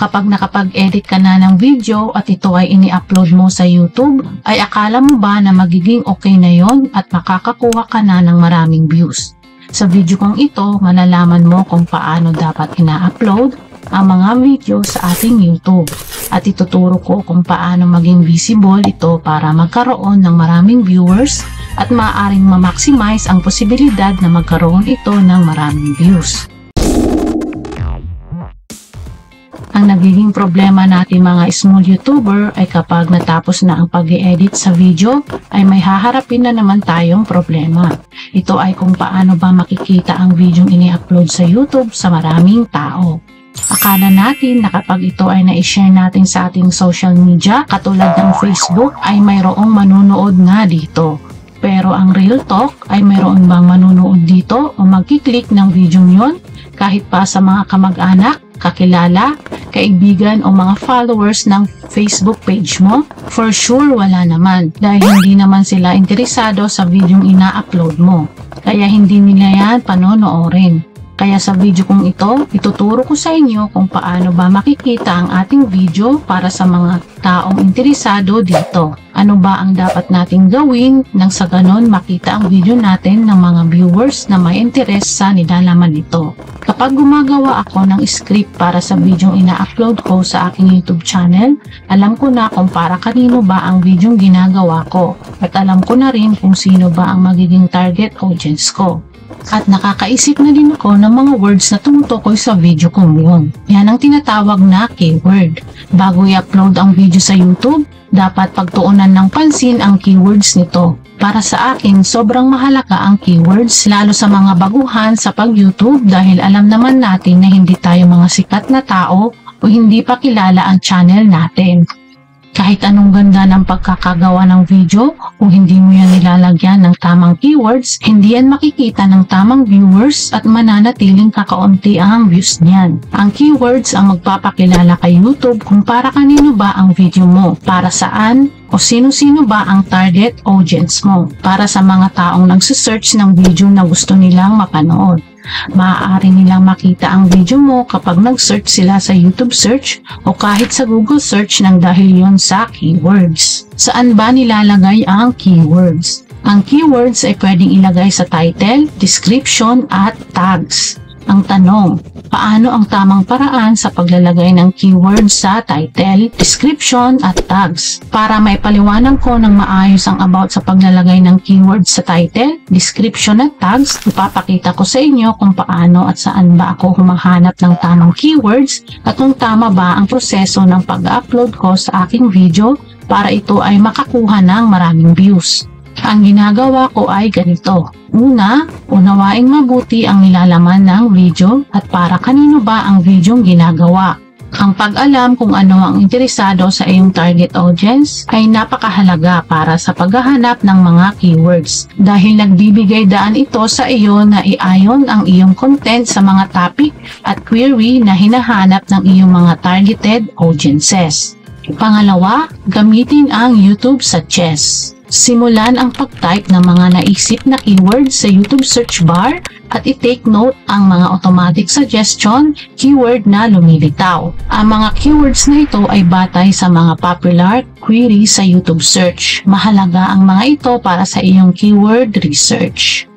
Kapag nakapag-edit ka na ng video at ito ay ini-upload mo sa YouTube, ay akala mo ba na magiging okay na yon at makakakuha ka na ng maraming views? Sa video kong ito, malalaman mo kung paano dapat ina-upload ang mga video sa ating YouTube. At ituturo ko kung paano maging visible ito para magkaroon ng maraming viewers at maaaring ma-maximize ang posibilidad na magkaroon ito ng maraming views. Ang nagiging problema natin mga small YouTuber ay kapag natapos na ang pag-i-edit sa video ay may haharapin na naman tayong problema. Ito ay kung paano ba makikita ang video ini-upload sa YouTube sa maraming tao. Akala natin na kapag ito ay na-share natin sa ating social media katulad ng Facebook ay mayroong manunood nga dito. Pero ang real talk ay mayroon bang manunood dito o magkiklik ng video nyon kahit pa sa mga kamag-anak, kakilala, kaibigan o mga followers ng Facebook page mo? For sure wala naman dahil hindi naman sila interesado sa videong ina-upload mo. Kaya hindi nila yan panonoorin. Kaya sa video kong ito, ituturo ko sa inyo kung paano ba makikita ang ating video para sa mga taong interesado dito. Ano ba ang dapat nating gawin nang sa ganon makita ang video natin ng mga viewers na may interes sa nilalaman nito. Kapag gumagawa ako ng script para sa videong ina-upload ko sa aking YouTube channel, alam ko na kung para kanino ba ang videong ginagawa ko at alam ko na rin kung sino ba ang magiging target audience ko. At nakakaisip na din ako ng mga words na tumutukoy sa video kong yun. Yan ang tinatawag na keyword. Bago i-upload ang video sa YouTube, dapat pagtuunan ng pansin ang keywords nito. Para sa akin, sobrang mahalaga ang keywords lalo sa mga baguhan sa pag-YouTube dahil alam naman natin na hindi tayo mga sikat na tao o hindi pa kilala ang channel natin. Kahit anong ganda ng pagkakagawa ng video, kung hindi mo yan nilalagyan ng tamang keywords, hindi yan makikita ng tamang viewers at mananatiling kakaunti ang views niyan. Ang keywords ang magpapakilala kay YouTube kung para kanino ba ang video mo, para saan, o sino-sino ba ang target audience mo, para sa mga taong nagsisearch ng video na gusto nilang mapanood. Maaari nilang makita ang video mo kapag nag-search sila sa YouTube search o kahit sa Google search ng dahil yon sa keywords. Saan ba nilalagay ang keywords? Ang keywords ay pwedeng ilagay sa title, description at tags. Ang tanong, paano ang tamang paraan sa paglalagay ng keywords sa title, description at tags? Para maipaliwanag ko ng maayos ang about sa paglalagay ng keywords sa title, description at tags, ipapakita ko sa inyo kung paano at saan ba ako humahanap ng tamang keywords at kung tama ba ang proseso ng pag-upload ko sa aking video para ito ay makakuha ng maraming views. Ang ginagawa ko ay ganito. Una, unawaing mabuti ang nilalaman ng video at para kanino ba ang videong ginagawa. Ang pag-alam kung ano ang interesado sa iyong target audience ay napakahalaga para sa paghahanap ng mga keywords dahil nagbibigay daan ito sa iyo na iayon ang iyong content sa mga topic at query na hinahanap ng iyong mga targeted audiences. Pangalawa, gamitin ang YouTube Suggest. Simulan ang pag-type ng mga naisip na keywords sa YouTube search bar at i-take note ang mga automatic suggestion keyword na lumilitaw. Ang mga keywords na ito ay batay sa mga popular query sa YouTube search. Mahalaga ang mga ito para sa iyong keyword research.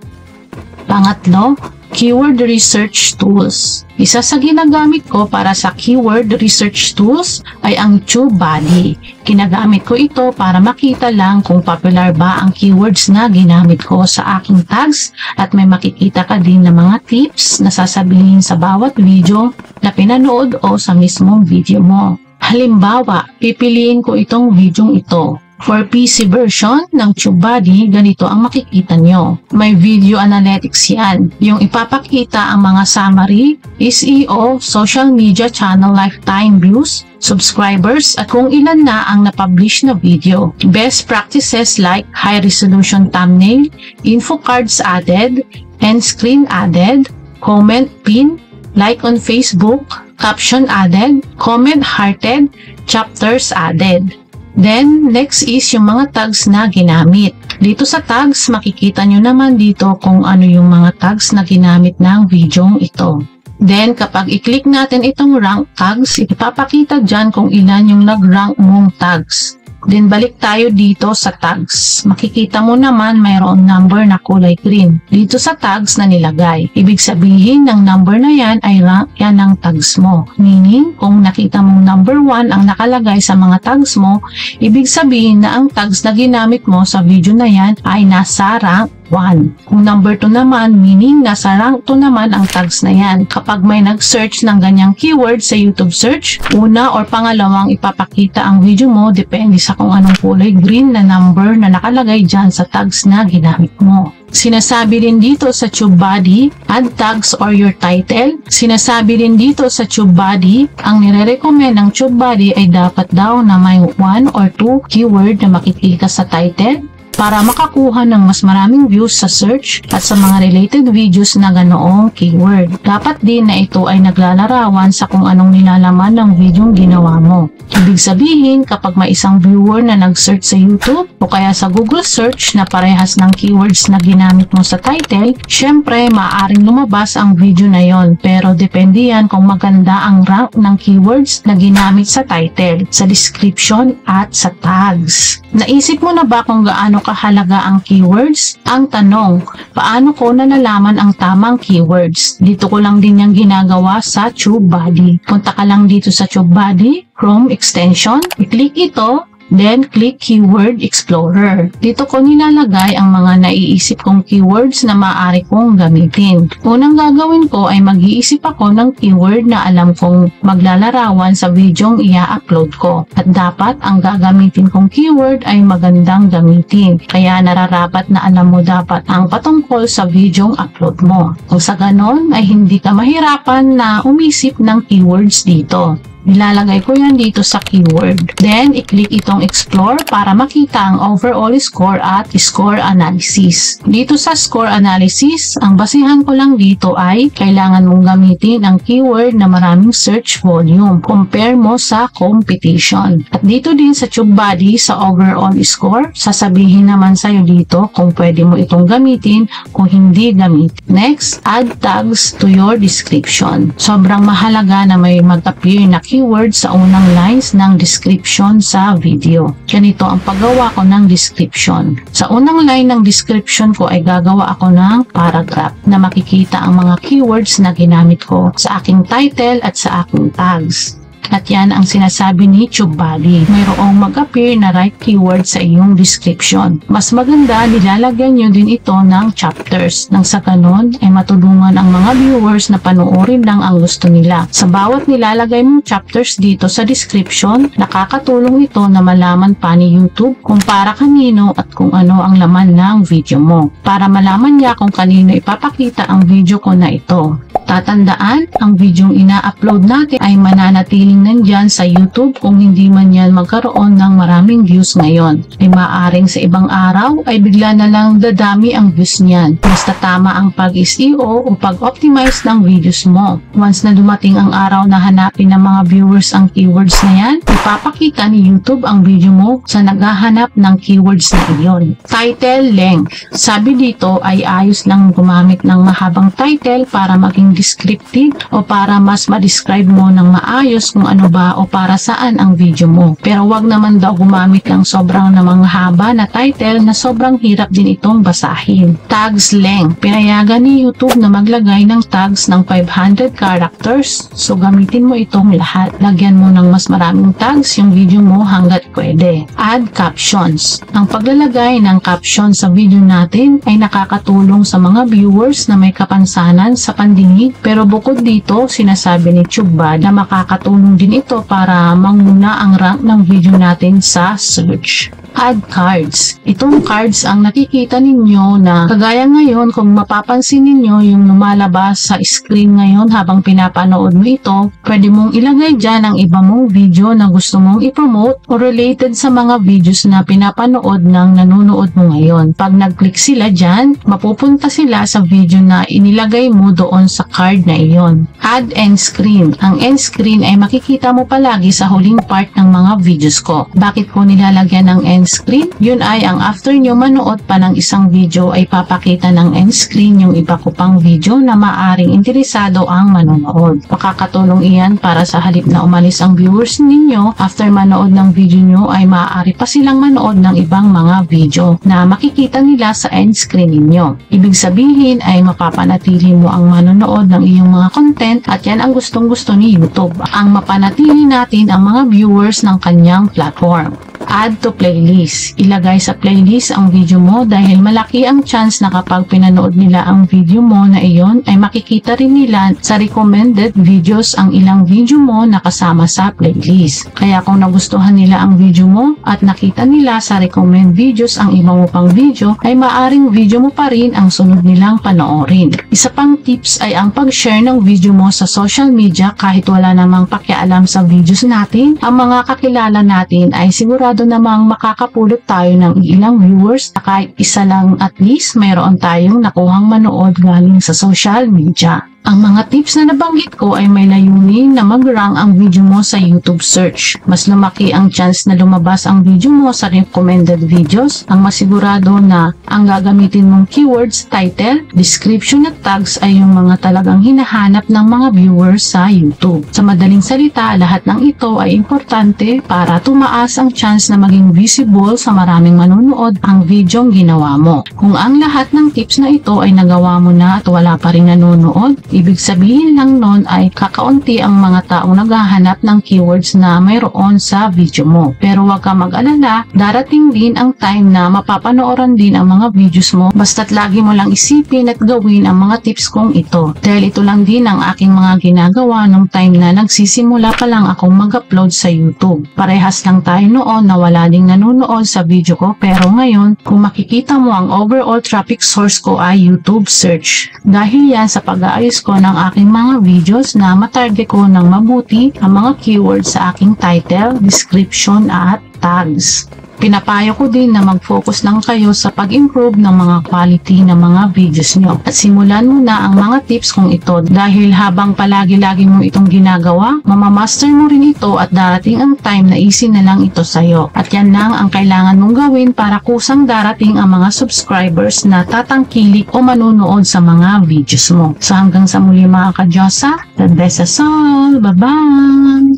Pangatlo, keyword research tools. Isa sa ginagamit ko para sa keyword research tools ay ang TubeBuddy. Ginagamit ko ito para makita lang kung popular ba ang keywords na ginamit ko sa aking tags at may makikita ka din ng mga tips na sasabihin sa bawat video na pinanood o sa mismong video mo. Halimbawa, pipiliin ko itong videong ito. For PC version ng TubeBuddy, ganito ang makikita nyo. May video analytics yan. Yung ipapakita ang mga summary, SEO, social media channel lifetime views, subscribers, at kung ilan na ang na-publish na video. Best practices like high resolution thumbnail, info cards added, end screen added, comment pin, like on Facebook, caption added, comment hearted, chapters added. Then, next is yung mga tags na ginamit. Dito sa tags, makikita nyo naman dito kung ano yung mga tags na ginamit ng videong ito. Then, kapag i-click natin itong rank tags, ipapakita dyan kung ilan yung nag-rank mong tags. Then, balik tayo dito sa tags. Makikita mo naman mayroong number na kulay green dito sa tags na nilagay. Ibig sabihin ng number na yan ay rank yan ng tags mo. Meaning, kung nakita mong number 1 ang nakalagay sa mga tags mo, ibig sabihin na ang tags na ginamit mo sa video na yan ay nasa rank 1. Kung number 2 naman, meaning nasa rank 2 naman ang tags na yan. Kapag may nag-search ng ganyang keyword sa YouTube search, una or pangalawang ipapakita ang video mo depende sa kung anong kulay green na number na nakalagay dyan sa tags na ginamit mo. Sinasabi din dito sa TubeBuddy, add tags or your title. Sinasabi din dito sa TubeBuddy, ang nire-recommend ng TubeBuddy ay dapat daw na may 1 or 2 keyword na makikita sa title para makakuha ng mas maraming views sa search at sa mga related videos na ganoong keyword. Dapat din na ito ay naglalarawan sa kung anong nilalaman ng video ginawa mo. Ibig sabihin, kapag may isang viewer na nag-search sa YouTube o kaya sa Google search na parehas ng keywords na ginamit mo sa title, syempre maaaring lumabas ang video na yon. Pero depende yan kung maganda ang rank ng keywords na ginamit sa title, sa description at sa tags. Naisip mo na ba kung gaano kahalaga ang keywords? Ang tanong, paano ko nalalaman ang tamang keywords? Dito ko lang din yung ginagawa sa TubeBuddy. Punta ka lang dito sa TubeBuddy, Chrome extension, i-click ito, then click Keyword Explorer. Dito ko nilalagay ang mga naiisip kong keywords na maaari kong gamitin. Unang gagawin ko ay mag-iisip ako ng keyword na alam kong maglalarawan sa videong i-upload ko. At dapat ang gagamitin kong keyword ay magandang gamitin. Kaya nararapat na alam mo dapat ang patungkol sa videong upload mo. Kung sa ganon ay hindi ka mahirapan na umisip ng keywords dito. Nilalagay ko yan dito sa keyword. Then, i-click itong explore para makita ang overall score at score analysis. Dito sa score analysis, ang basihan ko lang dito ay kailangan mong gamitin ang keyword na maraming search volume. Compare mo sa competition. At dito din sa TubeBuddy, sa overall score, sasabihin naman sa'yo dito kung pwede mo itong gamitin kung hindi gamitin. Next, add tags to your description. Sobrang mahalaga na may mag-appear na keywords sa unang lines ng description sa video. Ganito ang paggawa ko ng description. Sa unang line ng description ko ay gagawa ako ng paragraph na makikita ang mga keywords na ginamit ko sa aking title at sa aking tags. At yan ang sinasabi ni TubeBuddy. Mayroong mag-appear na right keyword sa iyong description. Mas maganda, nilalagyan nyo din ito ng chapters. Nang sa ganon, ay matulungan ang mga viewers na panoorin lang ang gusto nila. Sa bawat nilalagay mong chapters dito sa description, nakakatulong ito na malaman pa ni YouTube kung para kanino at kung ano ang laman ng video mo. Para malaman niya kung kanino ipapakita ang video ko na ito. Tatandaan, ang videong ina-upload natin ay mananatiling nandyan sa YouTube kung hindi man yan magkaroon ng maraming views ngayon. Ay maaring sa ibang araw ay bigla na lang dadami ang views niyan. Basta tama ang pag-SEO o pag-optimize ng videos mo. Once na dumating ang araw na hanapin ng mga viewers ang keywords na yan, ipapakita ni YouTube ang video mo sa naghahanap ng keywords na iyon. Title length. Sabi dito ay ayos lang gumamit ng mahabang title para maging descriptive o para mas ma-describe mo ng maayos kung ano ba o para saan ang video mo. Pero wag naman daw gumamit ng sobrang namang haba na title na sobrang hirap din itong basahin. Tags length. Pinayagan ni YouTube na maglagay ng tags ng 500 characters. So gamitin mo itong lahat. Lagyan mo ng mas maraming tags yung video mo hanggat pwede. Add captions. Ang paglalagay ng caption sa video natin ay nakakatulong sa mga viewers na may kapansanan sa pandinig. Pero bukod dito, sinasabi ni TubeBuddy na makakatulong din ito para manguna ang rank ng video natin sa search. Add cards. Itong cards ang nakikita ninyo na kagaya ngayon kung mapapansin ninyo yung lumalabas sa screen ngayon habang pinapanood mo ito, pwede mong ilagay dyan ang iba mong video na gusto mong i-promote o related sa mga videos na pinapanood ng nanonood mo ngayon. Pag nag-click sila dyan, mapupunta sila sa video na inilagay mo doon sa card na iyon. Add end screen. Ang end screen ay makikita makikita mo palagi sa huling part ng mga videos ko. Bakit ko nilalagyan ng end screen? Yun ay ang after nyo manood pa ng isang video ay papakita ng end screen yung iba ko pang video na maaring interesado ang manonood. Makakatulong iyan para sa halip na umalis ang viewers ninyo after manood ng video nyo ay maaari pa silang manood ng ibang mga video na makikita nila sa end screen ninyo. Ibig sabihin ay mapapanatili mo ang manonood ng iyong mga content at yan ang gustong-gusto ni YouTube. Ang mapanatili natin ang mga viewers ng kanyang platform. Add to playlist. Ilagay sa playlist ang video mo dahil malaki ang chance na kapag pinanood nila ang video mo na iyon ay makikita rin nila sa recommended videos ang ilang video mo na kasama sa playlist. Kaya kung nagustuhan nila ang video mo at nakita nila sa recommend videos ang iba mo pang video ay maaring video mo pa rin ang sunod nilang panoorin. Isa pang tips ay ang pag-share ng video mo sa social media kahit wala namang pakialam sa videos natin. Ang mga kakilala natin ay sigurado namang makakapulot tayo ng ilang viewers na kahit isa lang at least mayroon tayong nakuhang manood galing sa social media. Ang mga tips na nabanggit ko ay may layunin na mag-rank ang video mo sa YouTube search. Mas lumaki ang chance na lumabas ang video mo sa recommended videos. Ang masigurado na ang gagamitin mong keywords, title, description at tags ay yung mga talagang hinahanap ng mga viewers sa YouTube. Sa madaling salita, lahat ng ito ay importante para tumaas ang chance na maging visible sa maraming manonood ang videong ginawa mo. Kung ang lahat ng tips na ito ay nagawa mo na at wala pa rin nanonood, ibig sabihin lang nun ay kakaunti ang mga taong naghahanap ng keywords na mayroon sa video mo. Pero huwag ka mag-alala, darating din ang time na mapapanooran din ang mga videos mo basta't lagi mo lang isipin at gawin ang mga tips kong ito. Dahil ito lang din ang aking mga ginagawa nung time na nagsisimula pa lang akong mag-upload sa YouTube. Parehas lang tayo noon na wala ding nanonood sa video ko pero ngayon kung makikita mo ang overall traffic source ko ay YouTube search. Dahil yan sa pag-aayos ko ng aking mga videos na matarget ko ng mabuti ang mga keywords sa aking title, description at tags. Pinapayo ko din na mag-focus lang kayo sa pag-improve ng mga quality ng mga videos nyo. At simulan mo na ang mga tips kong ito dahil habang palagi-lagi mo itong ginagawa, mamamaster mo rin ito at darating ang time na easy na lang ito sa'yo. At yan lang ang kailangan mong gawin para kusang darating ang mga subscribers na tatangkilik o manunood sa mga videos mo. So hanggang sa muli mga kadyosa, God bless us all. Bye-bye!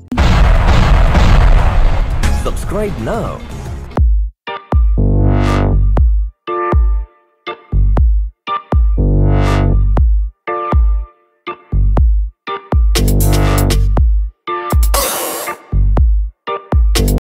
Subscribe now